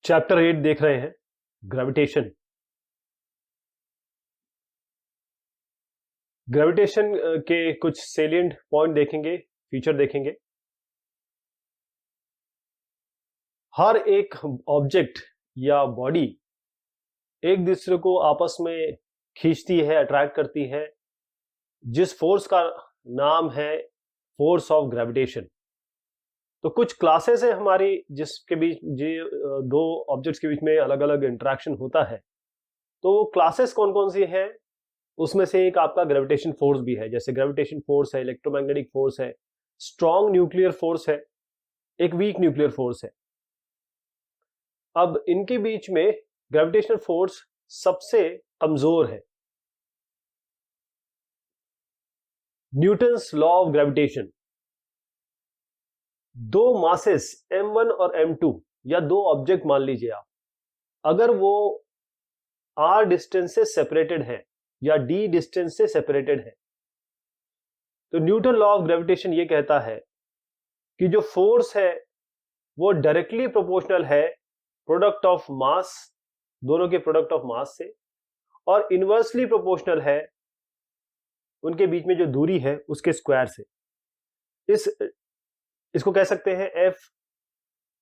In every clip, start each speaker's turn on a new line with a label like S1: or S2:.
S1: Chapter 8 देख रहे हैं, ग्रेविटेशन। ग्रेविटेशन के कुछ सेलिएंट पॉइंट देखेंगे, फीचर देखेंगे। हर एक ऑब्जेक्ट या बॉडी एक दूसरे को आपस में खींचती है, अट्रैक्ट करती है, जिस फोर्स का नाम है फोर्स ऑफ ग्रेविटेशन। तो कुछ क्लासेस है हमारी जिसके बीच दो ऑब्जेक्ट्स के बीच में अलग अलग इंटरेक्शन होता है। तो वो क्लासेस कौन कौन सी है, उसमें से एक आपका ग्रेविटेशन फोर्स भी है। जैसे ग्रेविटेशन फोर्स है, इलेक्ट्रोमैग्नेटिक फोर्स है, स्ट्रॉन्ग न्यूक्लियर फोर्स है, एक वीक न्यूक्लियर फोर्स है। अब इनके बीच में ग्रेविटेशनल फोर्स सबसे कमजोर है। न्यूटन्स लॉ ऑफ ग्रेविटेशन, दो मासेस m1 और m2 या दो ऑब्जेक्ट मान लीजिए आप, अगर वो r डिस्टेंस से सेपरेटेड है या d डिस्टेंस से सेपरेटेड है, तो न्यूटन लॉ ऑफ ग्रेविटेशन ये कहता है कि जो फोर्स है वो डायरेक्टली प्रोपोर्शनल है प्रोडक्ट ऑफ मास, दोनों के प्रोडक्ट ऑफ मास से, और इनवर्सली प्रोपोर्शनल है उनके बीच में जो दूरी है उसके स्क्वायर से। इसको कह सकते हैं F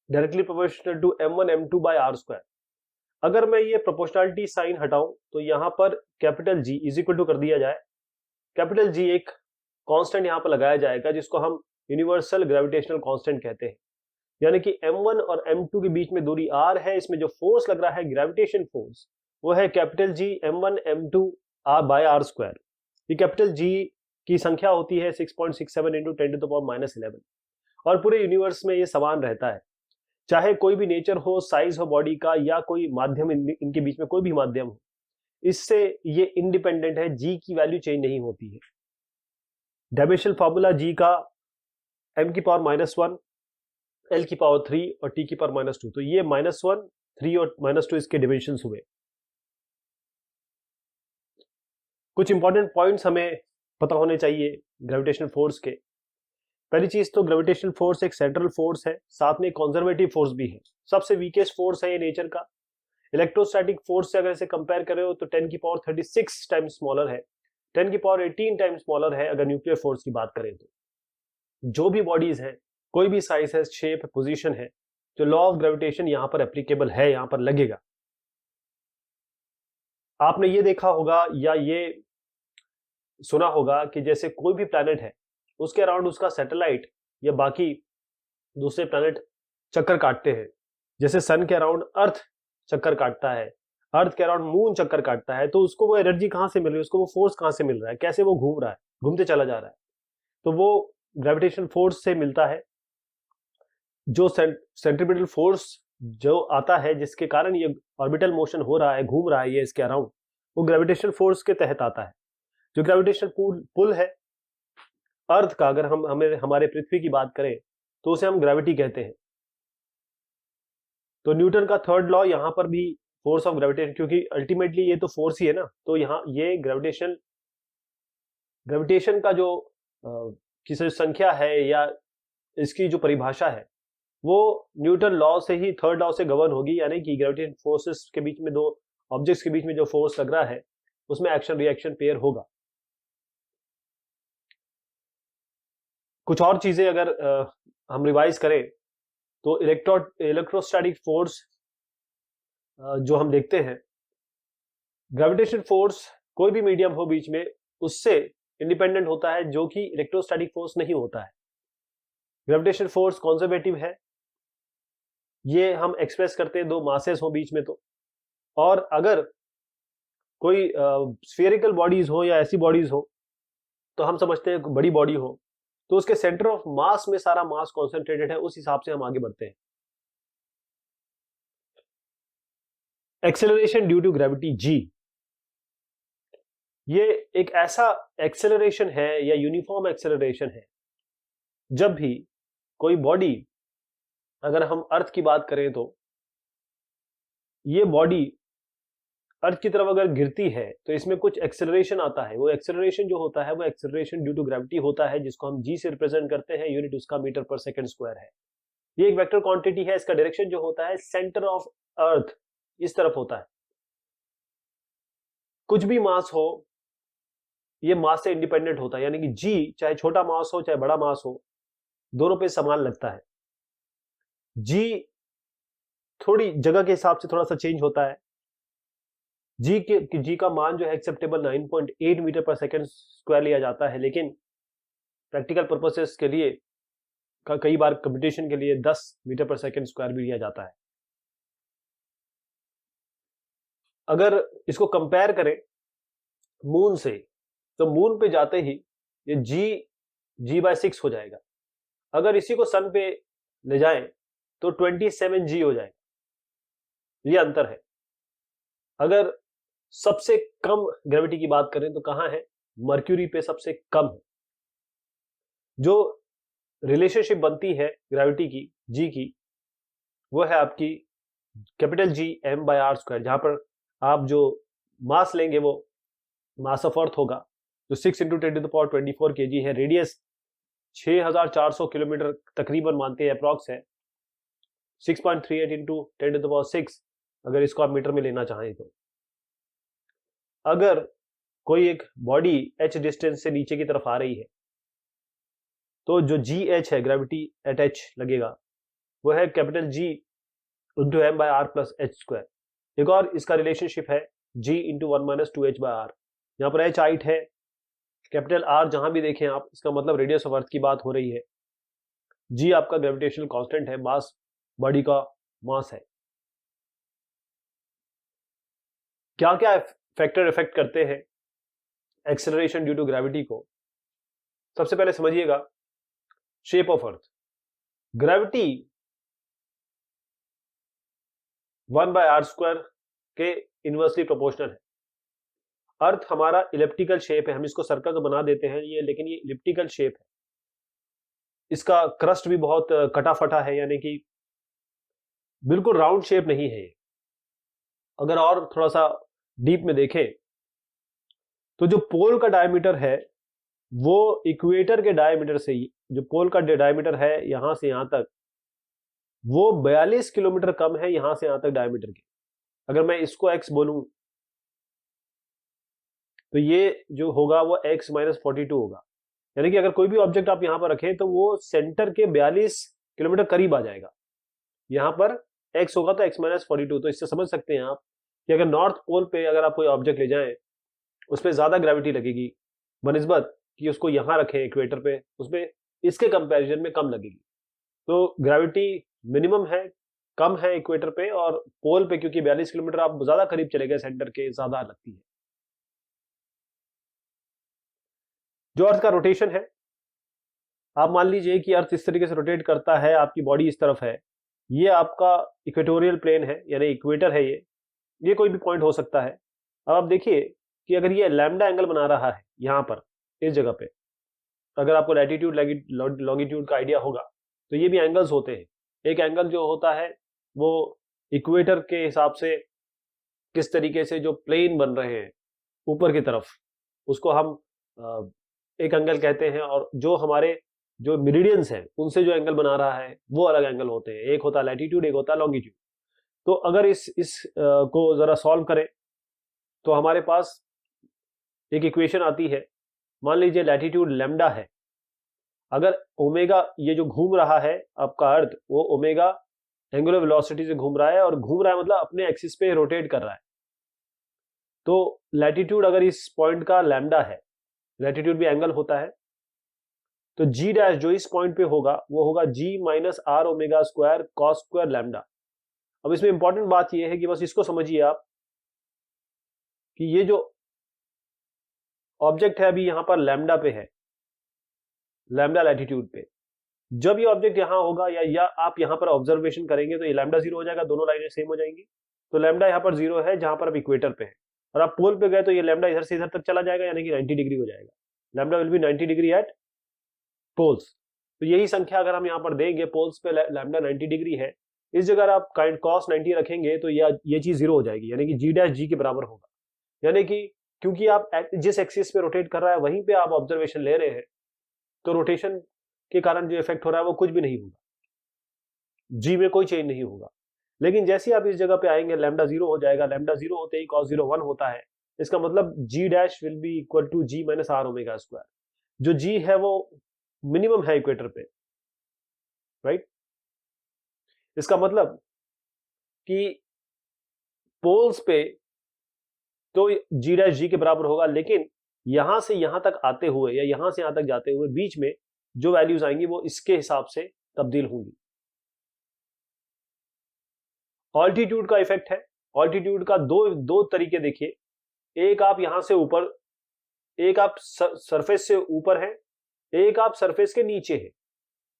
S1: directly proportional to m1 m2 by r square. अगर मैं ये प्रोपोर्शनलिटी साइन हटाऊं तो यहां पर capital G is equal to कर दिया जाए, कैपिटल G एक कांस्टेंट यहां पर लगाया जाएगा जिसको हम यूनिवर्सल ग्रेविटेशनल कांस्टेंट कहते हैं। यानी कि m1 और m2 के बीच में दूरी r है, इसमें जो फोर्स लग रहा है ग्रेविटेशन फोर्स वो है capital G m1 m2 r by r square. ये कैपिटल G की संख्या होती है 6.67 इंटू 10 टू द पावर -11 और पूरे यूनिवर्स में ये समान रहता है। चाहे कोई भी नेचर हो, साइज हो बॉडी का, या कोई माध्यम इनके बीच में कोई भी माध्यम हो, इससे ये इंडिपेंडेंट है, जी की वैल्यू चेंज नहीं होती है। डायमेंशनल फार्मूला जी का m की पावर -1, l की पावर 3 और t की पावर -2। तो ये -1, 3 और -2 इसके डिमेंशंस हुए। कुछ इंपॉर्टेंट पॉइंट्स हमें पता होने चाहिए ग्रेविटेशनल फोर्स के। पहली चीज तो ग्रेविटेशनल फोर्स एक सेंट्रल फोर्स है, साथ में कंजर्वेटिव फोर्स भी है। सबसे वीकेस्ट फोर्स है ये नेचर का। इलेक्ट्रोस्टैटिक फोर्स से अगर इसे कंपेयर करें तो 10 की पावर 36 टाइम्स स्मॉलर है, 10 की पावर 18 टाइम्स स्मॉलर है अगर न्यूक्लियर फोर्स की बात करें तो। जो भी बॉडीज हैं, कोई भी साइज है, शेप है, पोजीशन है, जो लॉ ऑफ ग्रेविटेशन यहां पर एप्लीकेबल है, यहां पर लगेगा। आपने ये देखा होगा या ये सुना होगा कि जैसे कोई भी प्लैनेट है उसके अराउंड उसका सैटेलाइट या बाकी दूसरे प्लैनेट चक्कर काटते हैं। जैसे सन के अराउंड अर्थ चक्कर काटता है, अर्थ के अराउंड मून चक्कर काटता है, तो उसको वो एनर्जी कहां से मिल रही है, उसको वो फोर्स कहां से मिल रहा है, कैसे वो घूम रहा है, घूमते चला जा रहा है, तो वो ग्रेविटेशन फोर्स से मिलता है। जो सेंट्रीपिटल फोर्स जो आता है जिसके कारण ये ऑर्बिटल मोशन हो रहा है, घूम रहा है ये इसके अराउंड, वो ग्रेविटेशन फोर्स के तहत आता है। जो ग्रेविटेशन पुल है अर्थ का, अगर हम हमारे पृथ्वी की बात करें तो उसे हम ग्रेविटी कहते हैं। तो न्यूटन का थर्ड लॉ यहां पर भी फोर्स ऑफ ग्रेविटेशन, क्योंकि अल्टीमेटली ये तो फोर्स ही है ना, तो यहां ये ग्रेविटेशन का जो किसी संख्या है या इसकी जो परिभाषा है वो न्यूटन लॉ से ही, थर्ड लॉ से गवर्न होगी। यानी कि ग्रेविटेशन फोर्सेस के बीच में, दो ऑब्जेक्ट्स के बीच में जो फोर्स लग रहा है उसमें एक्शन रिएक्शन पेयर होगा। कुछ और चीजें अगर हम रिवाइज करें तो इलेक्ट्रोस्टैटिक फोर्स जो हम देखते हैं, ग्रेविटेशन फोर्स कोई भी मीडियम हो बीच में उससे इंडिपेंडेंट होता है, जो कि इलेक्ट्रोस्टैटिक फोर्स नहीं होता है। ग्रेविटेशन फोर्स कंजर्वेटिव है, ये हम एक्सप्रेस करते हैं दो मासेस हो बीच में तो। और अगर कोई स्फेरिकल बॉडीज हो या ऐसी बॉडीज हो तो हम समझते हैं बड़ी बॉडी हो तो उसके सेंटर ऑफ मास में सारा मास कॉन्सेंट्रेटेड है, उस हिसाब से हम आगे बढ़ते हैं। Acceleration due to gravity G, ये एक ऐसा एक्सेलरेशन है या यूनिफॉर्म एक्सेलरेशन है जब भी कोई बॉडी, अगर हम अर्थ की बात करें तो ये बॉडी अर्थ की तरफ अगर गिरती है तो इसमें कुछ एक्सेलरेशन आता है। वो एक्सेलरेशन जो होता है वो एक्सेलरेशन ड्यू टू ग्रेविटी होता है, जिसको हम जी से रिप्रेजेंट करते हैं, यूनिट उसका मीटर पर सेकंड स्क्वायर है। ये एक वेक्टर क्वांटिटी है, इसका डायरेक्शन जो होता है सेंटर ऑफ अर्थ इस तरफ होता है। कुछ भी मास हो ये मास से इंडिपेंडेंट होता है, यानी कि जी चाहे छोटा मास हो चाहे बड़ा मास हो दोनों पे समान लगता है। जी थोड़ी जगह के हिसाब से थोड़ा सा चेंज होता है। जी का मान जो है एक्सेप्टेबल 9.8 मीटर पर सेकेंड स्क्वायर लिया जाता है, लेकिन प्रैक्टिकल पर्पसेस के लिए कई बार कंप्यूटेशन के लिए 10 मीटर पर सेकेंड स्क्वायर भी लिया जाता है। अगर इसको कंपेयर करें मून से, तो मून पे जाते ही ये g/6 हो जाएगा। अगर इसी को सन पे ले जाएं तो 27g हो जाएगा। ये अंतर है। अगर सबसे कम ग्रेविटी की बात करें तो कहां है? मर्क्यूरी पे सबसे कम है। जो रिलेशनशिप बनती है ग्रेविटी की जी की, वो है आपकी कैपिटल G m/r², जहां पर आप जो मास लेंगे वो मास ऑफ अर्थ होगा जो 6 × 10⁻24 kg है। रेडियस 6400 किलोमीटर तकरीबन मानते हैं, अप्रॉक्स है 6.38 × 10⁻6 अगर इसको आप मीटर में लेना चाहें तो। अगर कोई एक बॉडी h डिस्टेंस से नीचे की तरफ आ रही है तो जो GH है, ग्रेविटी एट h लगेगा, वो है कैपिटल G × m/r+h²। एक और इसका रिलेशनशिप है G × 1 - 2h/r। यहां पर h हाइट है, कैपिटल R जहां भी देखें आप, इसका मतलब रेडियस ऑफ अर्थ की बात हो रही है। G आपका ग्रेविटेशनल कांस्टेंट है, मास बॉडी का मास है। क्या क्या फैक्टर इफेक्ट करते हैं एक्सेलरेशन ड्यू टू ग्रेविटी को? सबसे पहले समझिएगा shape of earth. Gravity 1/r² के इनवर्सली प्रोपोर्शनल है। अर्थ हमारा इलिप्टिकल शेप है, हम इसको सर्कल तो बना देते हैं ये, लेकिन ये इलिप्टिकल शेप है। इसका क्रस्ट भी बहुत कटा फटा है, यानी कि बिल्कुल राउंड शेप नहीं है। अगर और थोड़ा सा डीप में देखें तो जो पोल का डायमीटर है वो इक्वेटर के डायमीटर से, जो पोल का डायमीटर है यहां से यहां तक, वो 42 किलोमीटर कम है यहां से यहां तक डायमीटर के। अगर मैं इसको x बोलूं तो ये जो होगा वो x-42 होगा। यानी कि अगर कोई भी ऑब्जेक्ट आप यहां पर रखें तो वो सेंटर के 42 किलोमीटर करीब आ जाएगा। यहां पर x होगा तो x-42। तो इससे समझ सकते हैं आप कि अगर नॉर्थ पोल पे अगर आप कोई ऑब्जेक्ट ले जाएं उस पर ज्यादा ग्रेविटी लगेगी बनिस्बत कि उसको यहां रखें इक्वेटर पे, उसमें इसके कंपैरिजन में कम लगेगी। तो ग्रेविटी मिनिमम है, कम है इक्वेटर पे, और पोल पे क्योंकि 42 किलोमीटर आप ज्यादा करीब चले गए सेंटर के, ज्यादा लगती है। जो अर्थ का रोटेशन है, आप मान लीजिए कि अर्थ इस तरीके से रोटेट करता है, आपकी बॉडी इस तरफ है, ये आपका इक्वेटोरियल प्लेन है यानी इक्वेटर है, ये कोई भी पॉइंट हो सकता है। अब आप देखिए कि अगर ये लैम्डा एंगल बना रहा है यहां पर इस जगह पे, अगर आपको लैटिट्यूड लॉन्गिट्यूड का आइडिया होगा तो ये भी एंगल्स होते हैं। एक एंगल जो होता है वो इक्वेटर के हिसाब से किस तरीके से जो प्लेन बन रहे हैं ऊपर की तरफ, उसको हम एक एंगल कहते हैं, और जो हमारे जो मेरिडियंस हैं उनसे जो एंगल बना रहा है वो अलग एंगल होते हैं। एक होता है लैटिट्यूड, एक होता है लॉन्गिट्यूड। तो अगर इस को जरा सॉल्व करें तो हमारे पास एक इक्वेशन आती है। मान लीजिए लैटिट्यूड लैम्डा है, अगर ओमेगा ये जो घूम रहा है आपका अर्थ, वो ओमेगा एंगुलर वेलोसिटी से घूम रहा है, और घूम रहा है मतलब अपने एक्सिस पे रोटेट कर रहा है। तो लैटिट्यूड अगर इस पॉइंट का लैम्डा है, लैटिट्यूड भी एंगल होता है, तो जी डैश जो इस पॉइंट पे होगा वो होगा g-r⍵² cos² लैम्डा। अब इसमें इंपॉर्टेंट बात ये है कि बस इसको समझिए आप कि ये जो ऑब्जेक्ट है अभी यहां पर लैम्डा पे है, लैम्डा लैटिट्यूड पे, जब ये ऑब्जेक्ट यहां होगा या आप यहां पर ऑब्जर्वेशन करेंगे तो ये लैम्डा 0 हो जाएगा, दोनों लाइनें सेम हो जाएंगी। तो लैम्डा यहां पर 0 है जहां पर आप इक्वेटर पे है, और आप पोल पे गए तो ये लैम्डा इधर से इधर तक चला जाएगा, यानी कि 90 डिग्री हो जाएगा। Lambda will be 90 degree at poles. तो यही संख्या अगर हम यहां पर देंगे, पोल्स पे लैम्डा 90 डिग्री है, इस जगह आप cos 90 रखेंगे तो ये चीज 0 हो जाएगी, यानी कि जी डैश जी के बराबर होगा। यानी कि क्योंकि आप जिस एक्सिस पे रोटेट कर रहा है वहीं पे आप ऑब्जर्वेशन ले रहे हैं, तो रोटेशन के कारण जो इफेक्ट हो रहा है वो कुछ भी नहीं होगा, जी में कोई चेंज नहीं होगा। लेकिन जैसे आप इस जगह पे आएंगे लैम्डा 0 हो जाएगा, लैम्डा 0 होते ही cos 0 1 होता है, इसका मतलब g dash will be equal to g minus R omega square. जो g है वो मिनिमम है इक्वेटर पे, राइट। इसका मतलब कि पोल्स पे तो g डैश g के बराबर होगा, लेकिन यहां से यहां तक आते हुए या यहां से यहां तक जाते हुए बीच में जो वैल्यूज आएंगी वो इसके हिसाब से तब्दील होंगी। ऑल्टीट्यूड का इफेक्ट है। ऑल्टीट्यूड का दो तरीके देखिए, एक आप यहां से ऊपर, एक आप सरफेस से ऊपर है, एक आप सरफेस के नीचे है।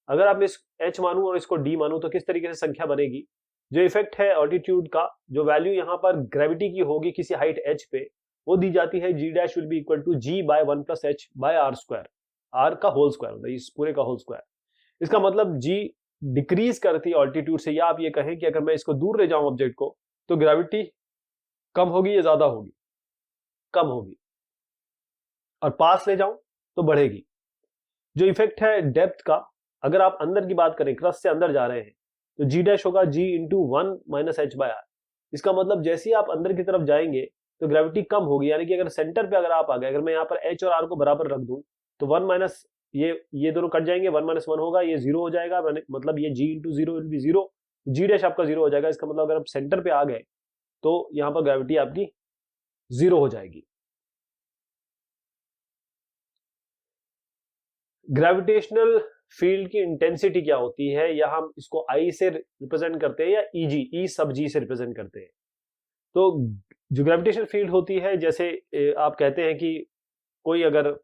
S1: अगर आप इस h मानू और इसको d मानू तो किस तरीके से संख्या बनेगी। जो इफेक्ट है ऑल्टीट्यूड का, जो वैल्यू यहां पर ग्रेविटी की होगी किसी हाइट h पे, वो दी जाती है g dash will be equal to g by 1 plus h by R square, R का होल स्क्वायर मतलब इस पूरे का होल स्क्वायर। इसका मतलब g डिक्रीज करती है ऑल्टीट्यूड से, या आप ये कहें कि अगर मैं इसको दूर ले जाऊं ऑब्जेक्ट को तो ग्रेविटी कम होगी या ज्यादा होगी, कम होगी, और पास ले जाऊं तो बढ़ेगी। जो इफेक्ट है डेप्थ का, अगर आप अंदर की बात करें, क्रस्ट से अंदर जा रहे हैं तो g डैश होगा g into 1 minus H by R. इसका मतलब जैसे ही आप अंदर की तरफ जाएंगे तो ग्रेविटी कम होगी, यानी कि अगर सेंटर पे अगर आप आ गए, अगर मैं यहाँ पर h और r को बराबर रख दूं तो 1 माइनस ये दोनों कट जाएंगे, 1 माइनस 1 होगा, ये 0 हो जाएगा, मतलब ये g into 0 will be 0, g dash आपका 0 हो जाएगा। इसका मतलब अगर आप सेंटर पे आ गए तो यहां पर ग्रेविटी आपकी 0 हो जाएगी। ग्रेविटेशनल फील्ड की इंटेंसिटी क्या होती है, या हम इसको I से रिप्रेजेंट करते हैं या ई सब जी से रिप्रेजेंट करते हैं। तो जो ग्रेविटेशनल फील्ड होती है, जैसे आप कहते हैं कि कोई अगर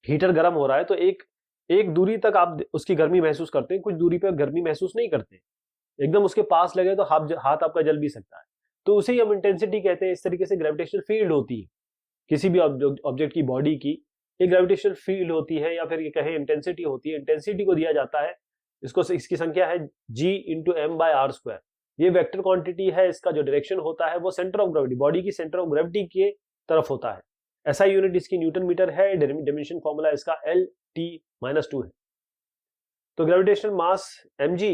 S1: हीटर गर्म हो रहा है तो एक दूरी तक आप उसकी गर्मी महसूस करते हैं, कुछ दूरी पर गर्मी महसूस नहीं करते, एकदम उसके पास लगे तो हाथ आपका जल भी सकता है, तो उसे हम इंटेंसिटी कहते हैं। इस तरीके से ग्रेविटेशनल फील्ड होती है किसी भी ऑब्जेक्ट की बॉडी की, एक ग्रेविटेशनल फील्ड होती है, या फिर ये कहें इंटेंसिटी होती है। इंटेंसिटी को दिया जाता है, इसकी संख्या है g into M by R square. ये वेक्टर क्वांटिटी है, इसका जो डायरेक्शन होता है वो सेंटर ऑफ ग्रेविटी, बॉडी की सेंटर ऑफ ग्रेविटी के तरफ होता है। ऐसा यूनिट इसकी न्यूटन मीटर है, डायमेंशन फॉर्मूला इसका LT-2 है। तो ग्रेविटेशनल मास mg,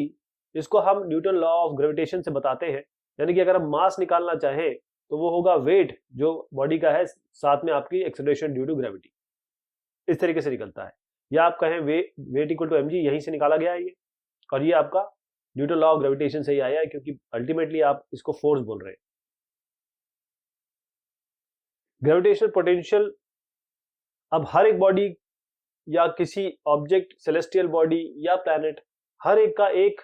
S1: इसको हम न्यूटन लॉ ऑफ ग्रेविटेशन से बताते हैं, यानी कि अगर हम मास निकालना चाहें तो वो होगा वेट जो बॉडी का है, साथ में आपकी एक्सेलरेशन ड्यू टू ग्रेविटी, इस तरीके से निकलता है। या आप कहें वेट इक्वल टू mg, यहीं से निकाला गया है ये, और ये आपका न्यूटन लॉ ऑफ ग्रेविटेशन से ही आया है, क्योंकि अल्टीमेटली आप इसको फोर्स बोल रहे हैं। ग्रेविटेशनल पोटेंशियल, अब हर एक बॉडी या किसी ऑब्जेक्ट, सेलेस्टियल बॉडी या प्लैनेट, हर एक का एक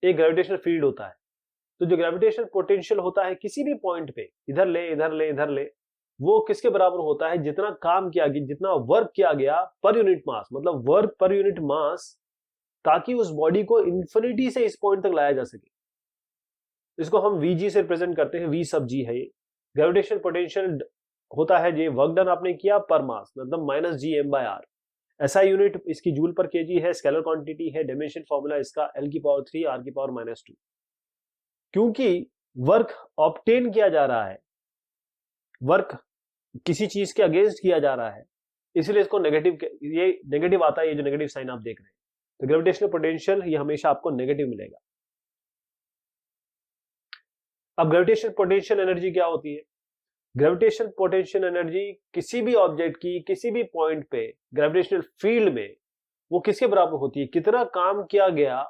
S1: ग्रेविटेशनल फील्ड होता है। तो जो ग्रेविटेशनल पोटेंशियल होता है किसी भी पॉइंट पे, इधर ले इधर ले इधर ले, वो किसके बराबर होता है, जितना काम किया गया, जितना वर्क किया गया पर यूनिट मास, मतलब वर्क पर यूनिट मास, ताकि उस बॉडी को इंफिनिटी से इस पॉइंट तक लाया जा सके। इसको हम Vg से रिप्रेजेंट करते हैं, V सब G है ये। ग्रेविटेशनल पोटेंशियल होता है ये वर्क डन आपने किया पर मास, मतलब minus G M by R. SI unit इसकी जूल पर केजी है, स्केलर क्वांटिटी है, डायमेंशन फॉर्मूला इसका L⁻³ R⁻²। क्योंकि वर्क ऑब्टेन किया जा रहा है, वर्क किसी चीज के अगेंस्ट किया जा रहा है, इसलिए इसको नेगेटिव, ये नेगेटिव आता है, ये जो नेगेटिव साइन आप देख रहे हैं। तो ग्रेविटेशनल पोटेंशियल ये हमेशा आपको नेगेटिव मिलेगा। अब ग्रेविटेशनल पोटेंशियल एनर्जी क्या होती है? ग्रेविटेशनल पोटेंशियल एनर्जी किसी भी ऑब्जेक्ट की किसी भी पॉइंट पे ग्रेविटेशनल फील्ड में वो किसके बराबर होती है, कितना काम किया गया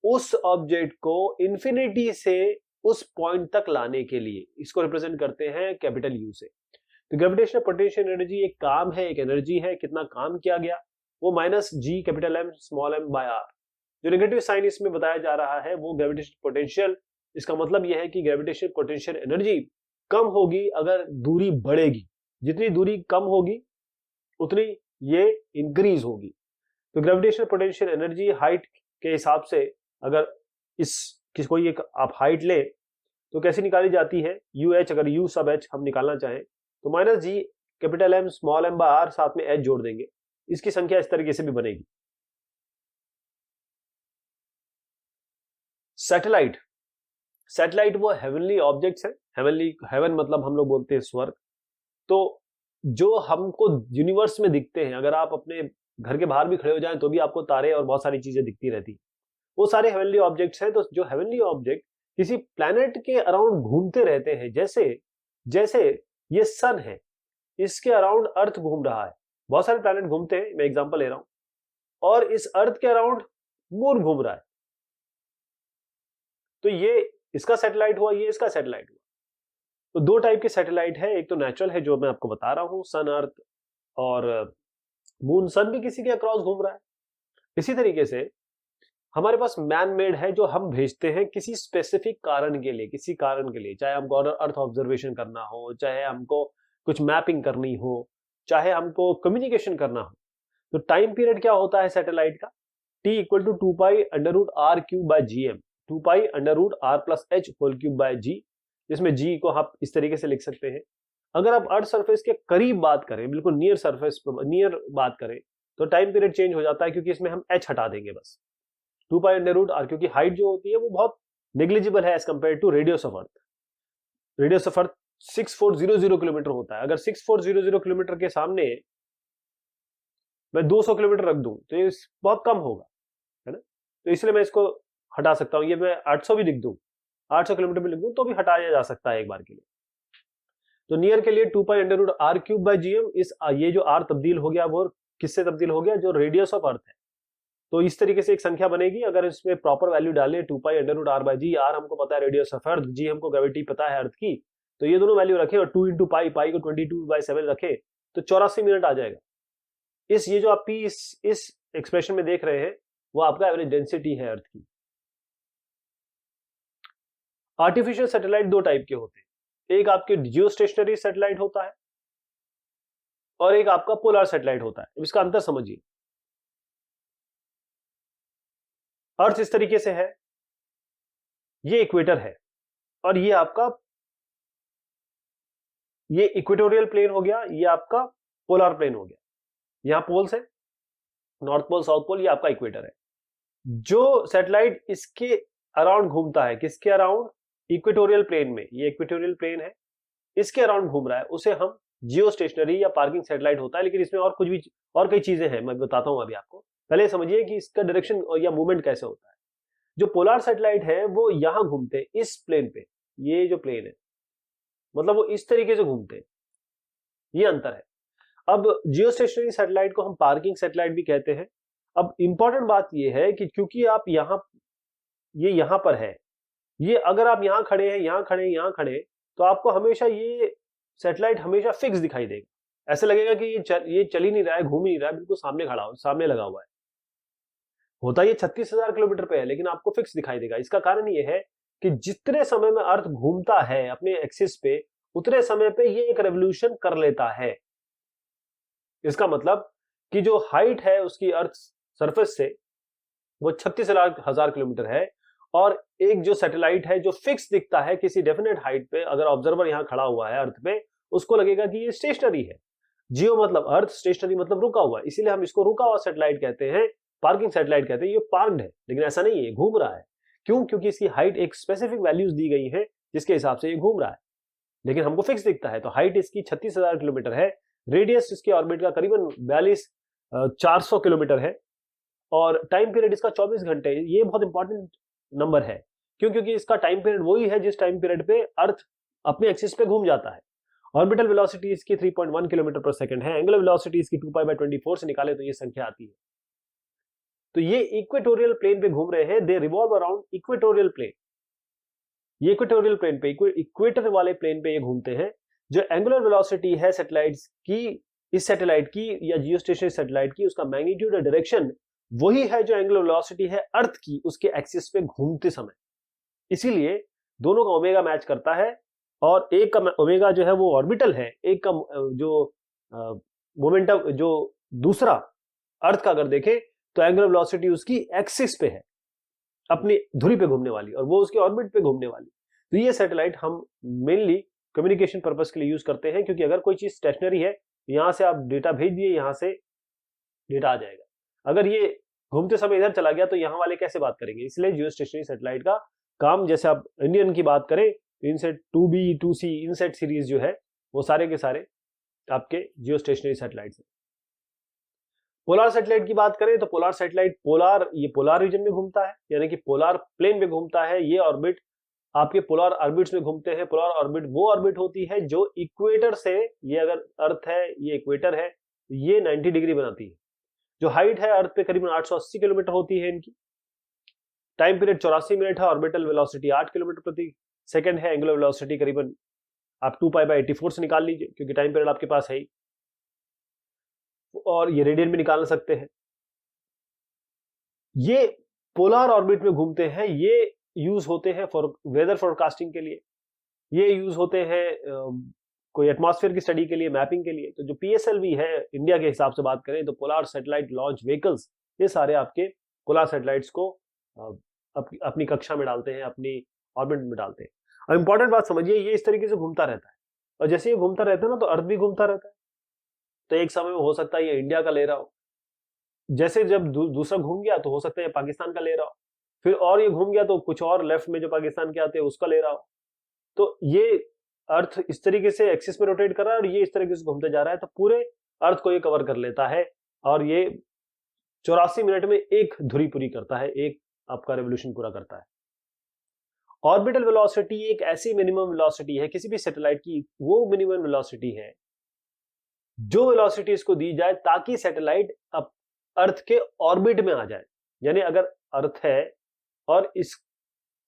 S1: उस ऑब्जेक्ट को इंफिनिटी से उस पॉइंट तक लाने के लिए। इसको रिप्रेजेंट करते हैं कैपिटल यू से। तो ग्रेविटेशनल पोटेंशियल एनर्जी एक काम है, एक एनर्जी है, कितना काम किया गया, वो minus G capital M small M by R. जो नेगेटिव साइन इसमें बताया जा रहा है वो ग्रेविटेशनल पोटेंशियल, इसका मतलब यह है कि ग्रेविटेशनल पोटेंशियल एनर्जी कम होगी अगर दूरी बढ़ेगी, जितनी दूरी कम होगी उतनी ये इंक्रीज होगी। तो ग्रेविटेशनल पोटेंशियल एनर्जी हाइट के हिसाब से, अगर कोई एक आप हाइट ले तो कैसे निकाली जाती है, यू एच, अगर यू सब एच हम निकालना चाहें तो minus G capital M small M by R, साथ में एच जोड़ देंगे, इसकी संख्या इस तरीके से भी बनेगी। सैटेलाइट वो हेवनली ऑब्जेक्ट्स हैं, हेवन मतलब हम लोग बोलते हैं स्वर्ग। तो जो हमको यूनिवर्स में दिखते हैं, अगर आप अपने घर के बाहर भी खड़े हो जाएं तो भी आपको तारे और बहुत सारी चीजें दिखती रहती हैं, वो सारे हेवनली ऑब्जेक्ट्स हैं। तो जो हेवनली ऑब्जेक्ट किसी प्लैनेट के अराउंड घूमते रहते हैं, जैसे जैसे ये सन है, इसके अराउंड अर्थ घूम रहा है, बहुत सारे प्लैनेट घूमते हैं, मैं एग्जांपल ले रहा हूं, और इस अर्थ के अराउंड मून घूम रहा है, तो ये इसका सैटेलाइट हुआ, ये इसका सैटेलाइट हुआ। तो दो टाइप के सैटेलाइट है, एक तो नेचुरल है जो मैं आपको बता रहा हूं, सन अर्थ, और मून। सन भी किसी के अक्रॉस घूम रहा है। इसी तरीके से हमारे पास मैन मेड है जो हम भेजते हैं किसी स्पेसिफिक कारण के लिए, किसी कारण के लिए, चाहे हमको अर्थ ऑब्जर्वेशन करना हो, चाहे हमको कुछ मैपिंग करनी हो, चाहे हमको कम्युनिकेशन करना हो। तो टाइम पीरियड क्या होता है सैटेलाइट का, t equal to 2π√r³/gm, 2π√r+h⁴/g, जिसमें g को आप इस तरीके से लिख सकते हैं। अगर आप अर्थ सरफेस के करीब बात करें, बिल्कुल नियर सरफेस, नियर बात करें, तो टाइम पीरियड चेंज हो जाता है, क्योंकि इसमें हम h हटा देंगे बस। 2π√r, क्योंकि हाइट जो होती है वो बहुत नेग्लिजिबल है as compared to radius of earth. Radius of earth 6400 kilometre होता है। अगर 6400 किलोमीटर के सामने मैं 200 किलोमीटर रख दूं तो ये बहुत कम होगा, है ना। तो इसलिए मैं इसको हटा सकता हूं। ये मैं 800 भी लिख दूं, 800 किलोमीटर भी लिख दूं तो भी हटाया जा सकता है एक बार के लिए। तो नियर के लिए 2π√r³/gm, इस ये जो r तब्दील हो गया वो किससे तब्दील हो गया, जो रेडियस ऑफ अर्थ है। तो इस तरीके से एक संख्या बनेगी। अगर इसमें प्रॉपर वैल्यू डालें 2π√r/g, r हमको पता है रेडियस ऑफ अर्थ, g हमको ग्रेविटी पता है अर्थ की, तो ये दोनों वैल्यू रखें और 2 × पाई, पाई को 22/7 रखें तो 84 मिनट आ जाएगा। ये जो आप p इस एक्सप्रेशन में देख रहे हैं वो आपका एवरेज डेंसिटी है अर्थ की। आर्टिफिशियल सैटेलाइट दो टाइप के होते हैं, एक आपके जियो स्टेशनरी सैटेलाइट होता है और एक आपका पोलर सैटेलाइट होता है। इसका अंतर समझिए। अर्थ इस तरीके से है, ये इक्वेटर है, और ये आपका, ये इक्वेटोरियल प्लेन हो गया, ये आपका पोलर प्लेन हो गया। यहां पोल्स है, नॉर्थ पोल, साउथ पोल, ये आपका इक्वेटर है। जो सैटेलाइट इसके अराउंड घूमता है, किसके अराउंड, इक्वेटोरियल प्लेन में, ये इक्वेटोरियल प्लेन है, इसके अराउंड घूम रहा है, उसे हम जियो स्टेशनरी या पार्किंग सैटेलाइट होता है। लेकिन इसमें और कुछ भी, और कई चीजें हैं, मैं बताता हूं अभी आपको। पहले समझिए कि इसका डायरेक्शन या मूवमेंट कैसे होता है। जो पोलर सैटेलाइट है वो यहां घूमते हैं, इस प्लेन पे, ये जो प्लेन है, मतलब वो इस तरीके से घूमते हैं, ये अंतर है। अब जियो स्टेशनरी सैटेलाइट को हम पार्किंग सैटेलाइट भी कहते हैं। अब इंपॉर्टेंट बात ये है कि क्योंकि आप यहां, ये यहां पर है, ये अगर आप यहां खड़े हैं, यहां खड़े, यहां खड़े, तो आपको हमेशा ये सैटेलाइट हमेशा फिक्स दिखाई देगा। ऐसे लगेगा कि ये चल ही नहीं रहा है, घूम ही नहीं रहा है, बिल्कुल सामने खड़ा हो, सामने लगा हुआ है। होता ये 36,000 किलोमीटर पे है, लेकिन आपको फिक्स दिखाई देगा। इसका कारण ये है कि जितने समय में अर्थ घूमता है अपने एक्सिस पे, उतने समय पे ये एक रेवोल्यूशन कर लेता है। इसका मतलब कि जो हाइट है उसकी अर्थ सरफेस से वो 36,000 किलोमीटर है, और एक जो सैटेलाइट है जो फिक्स दिखता है किसी डेफिनेट हाइट पे, अगर ऑब्जर्वर यहां खड़ा हुआ है अर्थ पे, उसको लगेगा कि ये स्टेशनरी है। जियो मतलब अर्थ, स्टेशनरी मतलब रुका हुआ है, इसीलिए हम इसको रुका हुआ सैटेलाइट कहते हैं, पार्किंग सैटेलाइट कहते हैं। ये पार्क्ड है, लेकिन ऐसा नहीं है, घूम रहा है। क्यों? क्योंकि इसकी हाइट एक स्पेसिफिक वैल्यूज दी गई है जिसके हिसाब से ये घूम रहा है, लेकिन हमको फिक्स दिखता है। तो हाइट इसकी 36,000 किलोमीटर है, रेडियस इसके ऑर्बिट का करीबन 400 किलोमीटर है, और टाइम पीरियड इसका 24 घंटे है। ये बहुत इंपॉर्टेंट नंबर है। क्यों? क्योंकि इसका टाइम पीरियड वही है जिस टाइम पीरियड पे अर्थ अपने एक्सिस पे घूम जाता है। ऑर्बिटल वेलोसिटी इसकी 3.1 किलोमीटर पर सेकंड है। एंगुलर वेलोसिटी इसकी 2π/24 से निकाले तो ये संख्या आती है। तो ये इक्वेटोरियल प्लेन पे घूम रहे हैं, they revolve around equatorial plane. ये इक्वेटोरियल प्लेन पे, इक्वेटर वाले प्लेन पे ये घूमते हैं। जो एंगुलर वेलोसिटी है सैटेलाइट्स की, इस सैटेलाइट की या जियोस्टेशनरी सैटेलाइट की, उसका मैग्नीट्यूड और डायरेक्शन वही है जो एंगुलर वेलोसिटी है अर्थ की उसके एक्सिस पे घूमते समय। इसीलिए दोनों का ओमेगा मैच करता है, और एक का ओमेगा जो है वो ऑर्बिटल है, एक का जो मोमेंटम, जो दूसरा अर्थ का अगर देखें तो एंगुलर वेलोसिटी उसकी एक्सिस पे है, अपनी धुरी पे घूमने वाली, और वो उसके ऑर्बिट पे घूमने वाली। तो ये सैटेलाइट हम मेनली कम्युनिकेशन पर्पस के लिए यूज करते हैं, क्योंकि अगर कोई चीज स्टेशनरी है, यहां से आप डेटा भेज दिए, यहां से डेटा आ जाएगा। अगर ये घूमते समय इधर चला गया तो यहाँ वाले कैसे बात करेंगे? इसलिए जियो स्टेशनरी सैटेलाइट का काम, जैसे आप इंडियन की बात करें तो INSAT 2B 2C INSAT series जो है वो सारे के सारे आपके जियो स्टेशनरी सैटेलाइट्स हैं। पोलर सैटेलाइट की बात करें तो पोलर सैटेलाइट, पोलर, ये पोलर रीजन में घूमता है, यानी कि पोलर प्लेन में घूमता है। ये ऑर्बिट आपके पोलर ऑर्बिट्स में घूमते हैं। पोलर ऑर्बिट वो ऑर्बिट होती है जो इक्वेटर से, ये अगर अर्थ है, ये इक्वेटर है, ये 90 डिग्री बनाती है। जो हाइट है अर्थ पे करीबन 880 किलोमीटर होती है इनकी। टाइम पीरियड 84 मिनट है। ऑर्बिटल वेलोसिटी 8 किलोमीटर प्रति सेकंड है। एंगुलर वेलोसिटी करीबन आप 2π/84 से निकाल लीजिए, क्योंकि टाइम पीरियड आपके पास है ही, और ये रेडियन में निकाल सकते हैं। ये पोलर ऑर्बिट में घूमते हैं। ये यूज होते हैं फॉर वेदर फोरकास्टिंग के लिए, ये यूज होते हैं कोई एटमॉस्फेयर की स्टडी के लिए, मैपिंग के लिए। तो जो PSLV है इंडिया के हिसाब से बात करें तो पोलर सैटेलाइट लॉन्च व्हीकल्स, ये सारे आपके पोलर सैटेलाइट्स को अपनी कक्षा में डालते हैं, अपनी ऑर्बिट में डालते हैं। अब इंपॉर्टेंट बात समझिए, ये इस तरीके से घूमता रहता है, और जैसे ये घूमता रहता है ना, तो अर्थ भी घूमता रहता है। तो एक समय में हो सकता है ये इंडिया का ले रहा हो, जैसे जब दूसरा घूम गया तो हो सकता है पाकिस्तान का ले रहा हो, फिर और ये घूम गया तो कुछ और लेफ्ट में जो पाकिस्तान के आते हैं उसका ले रहा हो। तो ये अर्थ इस तरीके से एक्सिस में रोटेट कर रहा है और ये इस तरीके से घूमते जा रहा है, तो पूरे अर्थ को ये कवर कर लेता है, और ये 84 मिनट में एक धुरी पूरी करता है, एक आपका रेवोल्यूशन पूरा करता है। ऑर्बिटल वेलोसिटी एक ऐसी मिनिमम वेलोसिटी है किसी भी सैटेलाइट की, वो मिनिमम वेलोसिटी है जो वेलोसिटी इसको दी जाए ताकि सैटेलाइट अब अर्थ के ऑर्बिट में आ जाए। यानी अगर अर्थ है और